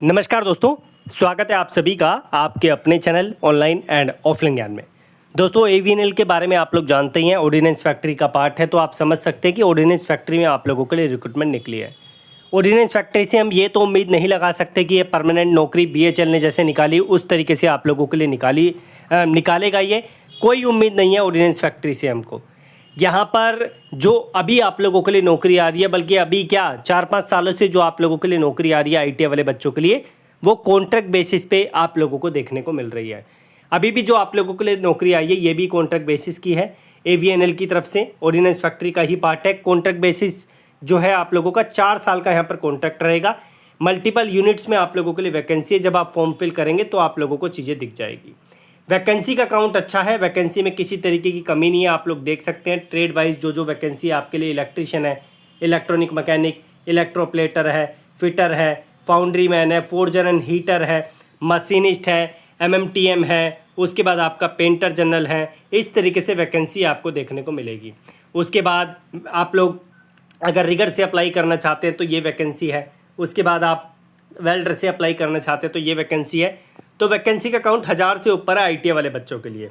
नमस्कार दोस्तों, स्वागत है आप सभी का आपके अपने चैनल ऑनलाइन एंड ऑफलाइन ज्ञान में। दोस्तों एवीएनएल के बारे में आप लोग जानते ही हैं, ऑर्डिनेंस फैक्ट्री का पार्ट है, तो आप समझ सकते हैं कि ऑर्डिनेंस फैक्ट्री में आप लोगों के लिए रिक्रूटमेंट निकली है। ऑर्डिनेंस फैक्ट्री से हम ये तो उम्मीद नहीं लगा सकते कि ये परमानेंट नौकरी बीएचएल ने जैसे निकाली उस तरीके से आप लोगों के लिए निकालेगा। ये कोई उम्मीद नहीं है ऑर्डिनेंस फैक्ट्री से हमको। यहाँ पर जो अभी आप लोगों के लिए नौकरी आ रही है, बल्कि अभी क्या 4-5 सालों से जो आप लोगों के लिए नौकरी आ रही है आईटीआई वाले बच्चों के लिए, वो कॉन्ट्रैक्ट बेसिस पे आप लोगों को देखने को मिल रही है। अभी भी जो आप लोगों के लिए नौकरी आई है ये भी कॉन्ट्रैक्ट बेसिस की है, एवीएनएल की तरफ से ऑर्डिनेंस फैक्ट्री का ही पार्ट है। कॉन्ट्रैक्ट बेसिस जो है आप लोगों का 4 साल का यहाँ पर कॉन्ट्रैक्ट रहेगा। मल्टीपल यूनिट्स में आप लोगों के लिए वैकेंसी है। जब आप फॉर्म फिल करेंगे तो आप लोगों को चीज़ें दिख जाएगी। वैकेंसी का काउंट अच्छा है, वैकेंसी में किसी तरीके की कमी नहीं है। आप लोग देख सकते हैं ट्रेड वाइज जो वैकेंसी आपके लिए इलेक्ट्रिशियन है, इलेक्ट्रॉनिक मैकेनिक, इलेक्ट्रोप्लेटर है, फिटर है, फाउंड्री मैन है, फोर्जर एंड हीटर है, मशीनिस्ट है, एमएमटीएम है, उसके बाद आपका पेंटर जनरल है। इस तरीके से वैकेंसी आपको देखने को मिलेगी। उसके बाद आप लोग अगर रिगर से अप्लाई करना चाहते हैं तो ये वैकेंसी है। उसके बाद आप वेल्डर से अप्लाई करना चाहते हैं तो ये वैकेंसी है। तो वैकेंसी का काउंट 1000 से ऊपर है आईटीआई वाले बच्चों के लिए।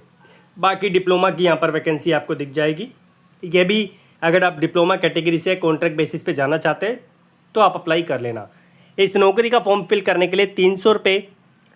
बाकी डिप्लोमा की यहाँ पर वैकेंसी आपको दिख जाएगी। ये भी अगर आप डिप्लोमा कैटेगरी से कॉन्ट्रैक्ट बेसिस पे जाना चाहते हैं तो आप अप्लाई कर लेना। इस नौकरी का फॉर्म फिल करने के लिए 300 रुपये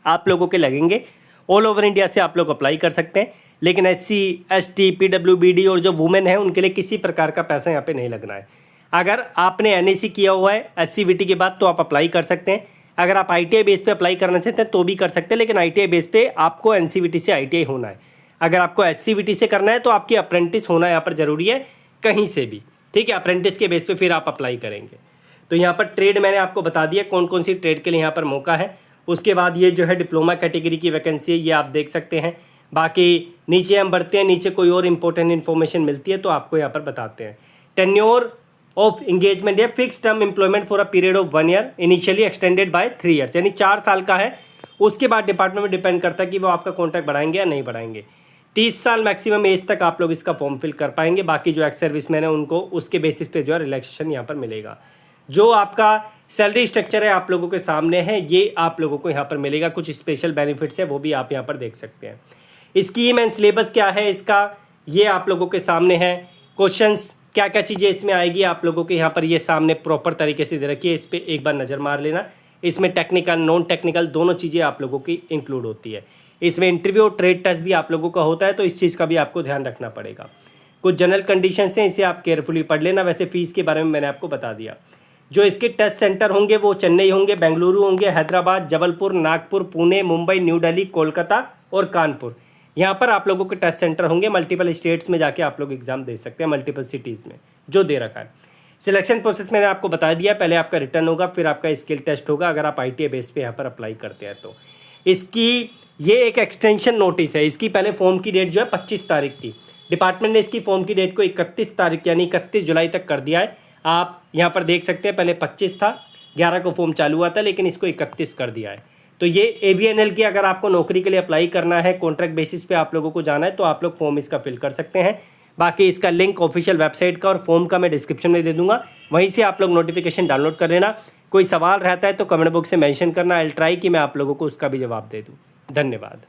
आप लोगों के लगेंगे। ऑल ओवर इंडिया से आप लोग अप्लाई कर सकते हैं, लेकिन SC ST PWBD और जो वुमेन है उनके लिए किसी प्रकार का पैसा यहाँ पे नहीं लगना है। अगर आपने NAC किया हुआ है SCVT के बाद तो आप अप्लाई कर सकते हैं। अगर आप ITI बेस पे अप्लाई करना चाहते हैं तो भी कर सकते हैं, लेकिन ITI बेस पे आपको NCVT से ITI होना है। अगर आपको SCVT से करना है तो आपकी अप्रेंटिस होना यहाँ पर ज़रूरी है कहीं से भी, ठीक है। अप्रेंटिस के बेस पे फिर आप अप्लाई करेंगे। तो यहाँ पर ट्रेड मैंने आपको बता दिया कौन कौन सी ट्रेड के लिए यहाँ पर मौका है। उसके बाद ये जो है डिप्लोमा कैटेगरी की वैकेंसी है, ये आप देख सकते हैं। बाकी नीचे हम बढ़ते हैं, नीचे कोई और इंपॉर्टेंट इन्फॉर्मेशन मिलती है तो आपको यहाँ पर बताते हैं। टेन्योर ऑफ इंगेजमेंट या fix term employment for a period of 1 year initially extended by 3 years, यानी 4 साल का है। उसके बाद डिपार्टमेंट में डिपेंड करता है कि वो आपका कॉन्ट्रैक्ट बढ़ाएंगे या नहीं बढ़ाएंगे। 30 साल मैक्सिमम एज तक आप लोग इसका फॉर्म फिल कर पाएंगे। बाकी जो एक्स सर्विसमैन है उनको उसके बेसिस पे जो है रिलैक्सेशन यहाँ पर मिलेगा। जो आपका सैलरी स्ट्रक्चर है आप लोगों के सामने है, ये आप लोगों को यहाँ पर मिलेगा। कुछ स्पेशल बेनिफिट्स है वो भी आप यहाँ पर देख सकते हैं। स्कीम एंड सिलेबस क्या है इसका, ये आप लोगों के सामने है। क्वेश्चंस क्या क्या चीज़ें इसमें आएगी आप लोगों के यहाँ पर ये सामने प्रॉपर तरीके से दे रखी है। इस पर एक बार नज़र मार लेना। इसमें टेक्निकल नॉन टेक्निकल दोनों चीज़ें आप लोगों की इंक्लूड होती है। इसमें इंटरव्यू और ट्रेड टेस्ट भी आप लोगों का होता है, तो इस चीज़ का भी आपको ध्यान रखना पड़ेगा। कुछ जनरल कंडीशंस हैं, इसे आप केयरफुली पढ़ लेना। वैसे फ़ीस के बारे में मैंने आपको बता दिया। जो इसके टेस्ट सेंटर होंगे वो चेन्नई होंगे, बेंगलुरु होंगे, हैदराबाद, जबलपुर, नागपुर, पुणे, मुंबई, न्यू दिल्ली, कोलकाता और कानपुर। यहाँ पर आप लोगों के टेस्ट सेंटर होंगे। मल्टीपल स्टेट्स में जाके आप लोग एग्जाम दे सकते हैं, मल्टीपल सिटीज़ में जो दे रखा है। सिलेक्शन प्रोसेस मैंने आपको बता दिया। पहले आपका रिटर्न होगा, फिर आपका स्किल टेस्ट होगा अगर आप ITI बेस पे यहाँ पर अप्लाई करते हैं तो। इसकी ये एक एक्सटेंशन नोटिस है। इसकी पहले फॉर्म की डेट जो है 25 तारीख थी। डिपार्टमेंट ने इसकी फॉर्म की डेट को 31 तारीख यानी 31 जुलाई तक कर दिया है। आप यहाँ पर देख सकते हैं पहले 25 था, 11 को फॉर्म चालू हुआ था, लेकिन इसको 31 कर दिया है। तो ये एवीएनएल की अगर आपको नौकरी के लिए अप्लाई करना है, कॉन्ट्रैक्ट बेसिस पे आप लोगों को जाना है तो आप लोग फॉर्म इसका फिल कर सकते हैं। बाकी इसका लिंक ऑफिशियल वेबसाइट का और फॉर्म का मैं डिस्क्रिप्शन में दे दूंगा, वहीं से आप लोग नोटिफिकेशन डाउनलोड कर लेना। कोई सवाल रहता है तो कमेंट बॉक्स में मेंशन करना। आई विल ट्राई कि मैं आप लोगों को उसका भी जवाब दे दूँ। धन्यवाद।